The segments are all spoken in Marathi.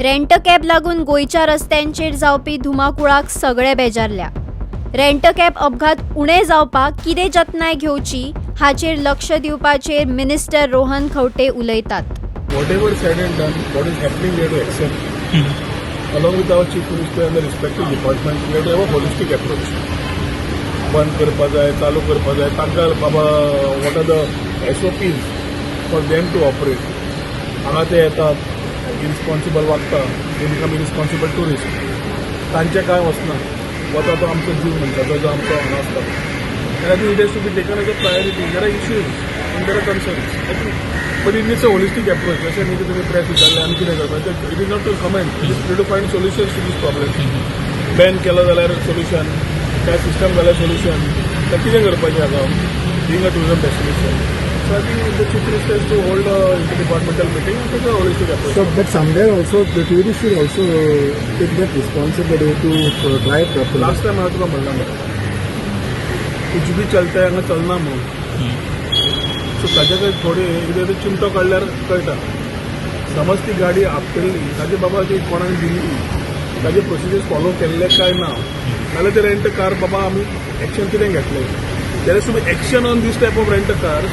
रेंट कॅब लागून गोयच्या रस्त्यांचेर जावपी धुमाकुळाक सगळे बेजारल्या. रेंट कॅब अपघात उणे जावपाक कितें जतनाय घेवची हाचेर लक्ष दिवपाचेर मिनिस्टर रोहन खंवटे उलयतात. Whatever said and done, what is happening, we have to accept. Along with our chief minister and the respective department, we have to have a holistic approach. बंद करपा जाय, चालू करपा जाय, तांकां बाबा what are the SOPs for them to operate. हांगा ते येतात, इरिस्पॉन्सिबल वागता, they become irresponsible tourist. तांचे काय वचना, वता तो आमचो जीव म्हणटा जो आमचो हांगा आसता. And I think it has to be taken as a priority. There are issues and there are concerns. But it needs a holistic approach. जशें न्ही की तुमी प्रेस विचारलें आनी कितें करपाचें. It is not to comment. It is to find solutions to this problem. Ban केलो जाल्यार सोल्युशन, काय सिस्टम जाल्यार सोल्युशन, काय कितें करपाचें हाका being a tourism destination. So I think the chief minister has to hold a interdepartmental meeting and take a holistic approach. So, but somewhere also the tourists should also take that responsibility to drive properly. Last time हांवें तुका म्हणलां कुछ भी चलता हांगा चलना म्हणून. सो ताचे थोडे कितें चिमटो काडल्यार कळटा. समज ती गाडी आपटली ताचे बाबा ती कोणाक दिल्ली ताजे प्रोसिजर्स फॉलो केल्ले काय ना जाल्यार ते रेंट कार बाबा आमी एक्शन कितें घेतलें. There is to be action on this type of rent car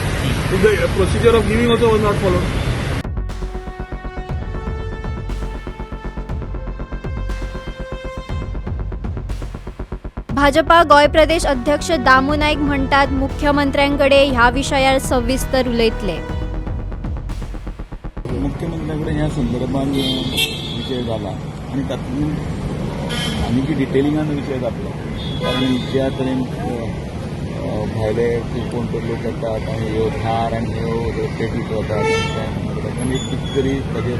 if the procedure of giving also was not followed. Bhajpa Goa प्रदेश अध्यक्ष दामू नाईक म्हणतात मुख्यमंत्र्यांकडे ह्या विशयार सविस्तर उलयतले. मुख्यमंत्र्यांकडे ह्या संदर्भात विषय झाला आणि तातूंत आनी डिटेलिंगान विषय जातलो. कारण ज्या तरेन भायले कोण तर लोक येतात आनी ह्यो थार आनी ह्यो पेटीत वतात आनी कितें तरी ताजेर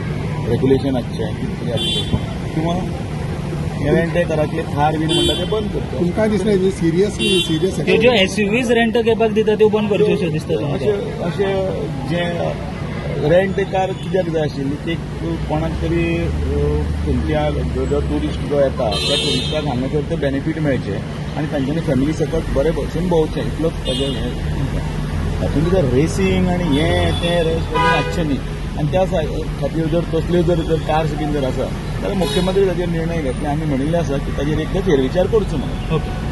रेग्युलेशन हाडचें कितें तरी हाडचें किंवा रेंटेकारांतले थार बीन म्हणटा ते बंद करता. तुमकां दिसलें सिरियस त्यो ज्यो एसयूव्हीज रेंट घेवपाक दिता त्यो बंद करच्यो दिसता तुमकां. अशें जे रेंट कार कित्याक जाय आशिल्ली ती कोणाक तरी खंयच्या जो ट्युरिस्ट जो येता त्या ट्युरिस्टाक हांगासर ते बेनिफीट मेळचे आनी तांच्यांनी फॅमिली सकट बरे भशेन भोंवचें इतलोच ताजें हें. तातूंत भितर रेसींग आनी हें तें हाडचें न्ही. आनी त्या खातीर जर तसल्यो जर कार्स बीन जर आसा जाल्यार मुख्यमंत्री ताजेर निर्णय घेतले. आमी म्हणिल्लें आसा की ताजेर एकदां फेरविचार करचो म्हणून. ओके.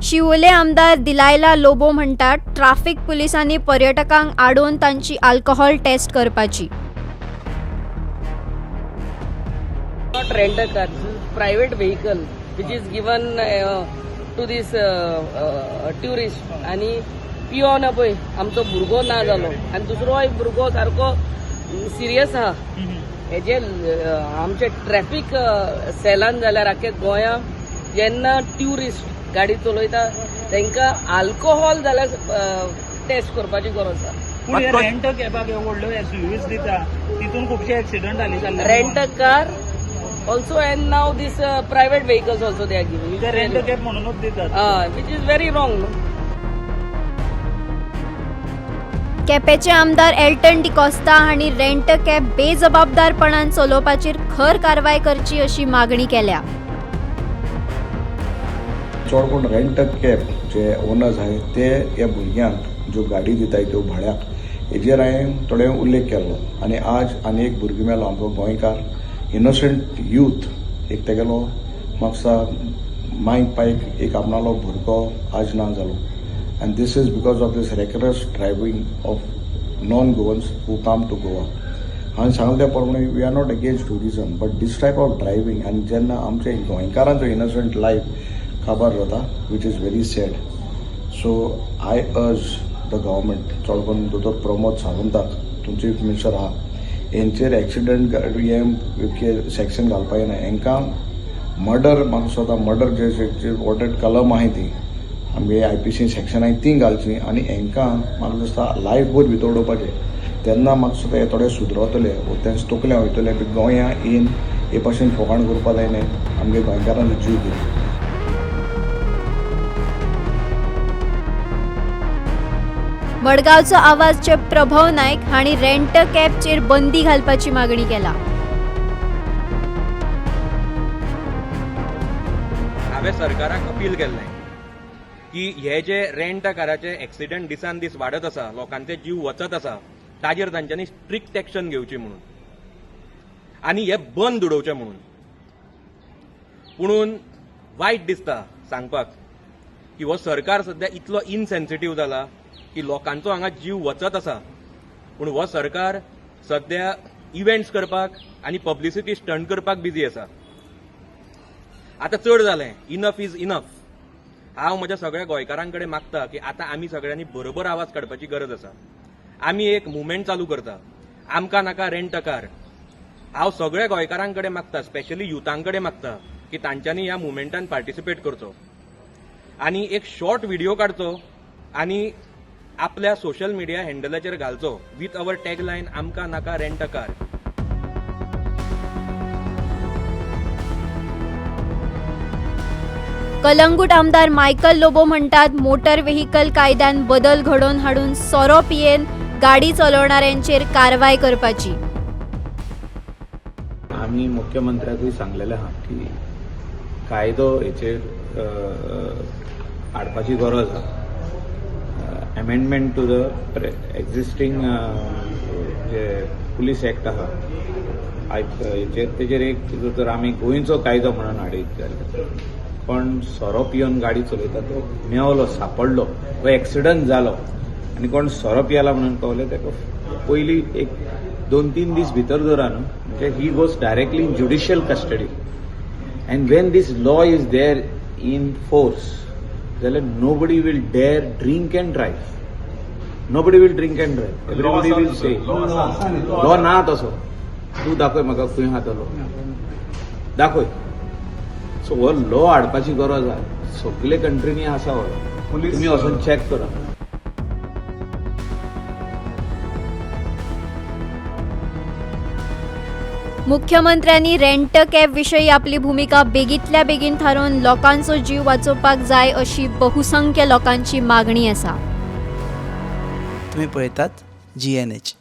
शिवोले आमदार दिलायला लोबो म्हणतात ट्रॅफिक पुलिसांनी पर्यटकांक आडोवन तांची अल्कोहोल टेस्ट करपाची. Not rent a car, this is private vehicle which is given to this tourist. आणि पियोन पळय आमचो भुरगो ना जालो आनी दुसरो एक भुरगो सारको सिरियस आहा. हेजे आमचे ट्रॅफिक सेलान जाल्यार आख्या गोंयांत जेन्ना ट्युरिस्ट गाडी चलयता तांकां अल्कोहोल जाल्यार टेस्ट करपाची गरज आसा. पूण रेंट कॅबाक व्हडल्यो एसयूव्हीज दिता तितून खुबशे एक्सिडंट जाल्ले. Rent a car also and now this private vehicles also they are giving. ते रेंट कॅब म्हणूनच दितात. Which is very wrong. केपेचे आमदार एल्टन डिकोस्ता हांणी रेंट कॅब बेजबाबदारपणान चलोवपाचेर खर कारवाय करची अशी मागणी केल्या. चड करून रेंट कॅब जे ओनर्स आहाय ते ह्या भुरग्यांक ज्यो गाडी दिताय त्यो भाड्याक हेजेर हांवें थोडे उल्लेख केलो. आनी आज आनी एक भुरगो मेलो आमचो गोंयकार इनोसंट यूथ एक तेगेलो म्हाका मायक पायक एक आपणालो भुरगो आज ना जालो. And this is because of this reckless driving of non Goans who come to Goa. हांवें सांगले प्रमाणे we are not against tourism but this type of driving आनी जेन्ना आमच्या गोंयकारांचो इनोसंट लायफ खबर जाता which is very sad. So I urge the government चड करून दोतोर प्रमोद सावंताक तुमचो चीफ मिनिस्टर आहा हेंचेर एक्सिडंट हे सेक्शन घालपाक जायना. हांकां मर्डर म्हाका स्वता मर्डर जे वॉटेड कलम आहाय ती आमगे IPC सेक्शन आहाय ती घालची आनी हांकां म्हाका दिसता लायफ भर भितर उडोवपाचें. तेन्ना म्हाका सुद्दां हे थोडे सुदरतले ते तकले वयतले गोंया येवन हे भाशेन फोकाण करपा जायना आमगे गोंयकारांचो जीव घेवन. मडगावचो आवाजचे प्रभव नायक हांणी रेंट कॅबचेर बंदी घालपाची मागणी केला. हांवें सरकाराक अपील केल्लें की हे जे रेंट काराचे एक्सिडेंट दिसान दीस वाडत आसा, लोकांचे जीव वचत आसा, ताजेर तांच्यांनी स्ट्रिक्ट एक्शन घेवची म्हणून आनी हे बंद उडोवचें म्हणून. पुणून वायट दिसता सांगपाक की हो सरकार सध्या इतलो इनसेन्सिटीव जाला की लोकांचो हांगा जीव वचत आसा, पूण हो सरकार सध्या इव्हेंट्स करपाक आनी पब्लिसिटी स्टंट करपाक बिजी आसा. आतां चड जालें, इनफ इज इनफ. हांव म्हज्या सगळ्या गोंयकारां कडेन मागता की आतां आमी सगळ्यांनी बरोबर आवाज काडपाची गरज आसा. आमी एक मुवमेंट चालू करता, आमकां नाका रेंट अ कार. हांव सगळ्या गोंयकारां कडेन मागता, स्पेशली युथां कडेन मागता की तांच्यांनी ह्या मुवमेंटान पार्टिसिपेट करचो आनी एक शॉर्ट व्हिडिओ काडचो आनी आपल्या सोशल मिडिया हँडलाचेर घालचो विथ अवर टॅगलायन आमकां नाका रेंट अ कार. कलंगूट आमदार मायकल लोबो म्हणटात मोटर व्हेकल कायद्यान बदल घडोवन हाडून सोरो पियेन गाडी चलोवणाऱ्यांचेर कारवाय करपाची. आम्ही मुख्यमंत्र्याकूय सांगलेलें आहा की कायदो हेचेर हाडपाची गरज आहा. अमेंडमेंट टू द एक्झिस्टींग जे पुलीस एक्ट आहा तेजेर एक जर आमी गोंयचो कायदो म्हणून हाडीत जाल्यार, पण सोरो पियोन गाडी चलयता तो मेवलो, सापडलो, तो एक्सिडंट जालो आनी कोण सोरो पियाला म्हणून कळलें ताका पयलीं एक 2-3 दीस भितर जर न्हू म्हणजे he goes directly in judicial custody. And when this law is there in force जाल्यार nobody will dare drink and drive. Nobody will drink and drive. Everybody will say law ना तसो. तूं दाखय म्हाका खंय आहा तो लॉ, दाखय. सो हो लॉ हाडपाची गरज आहा. सगळे कंट्रीनी आसा हो लॉ. तुम्ही वचून चॅक करा. मुख्यमंत्र्यांनी रेंट कॅब विशयी आपली भूमिका बेगींतल्या बेगीन थारोवन लोकांचो जीव वाचोवपाक जाय अशी बहुसंख्य लोकांची मागणी आसा. तुम्ही पळयतात GNH.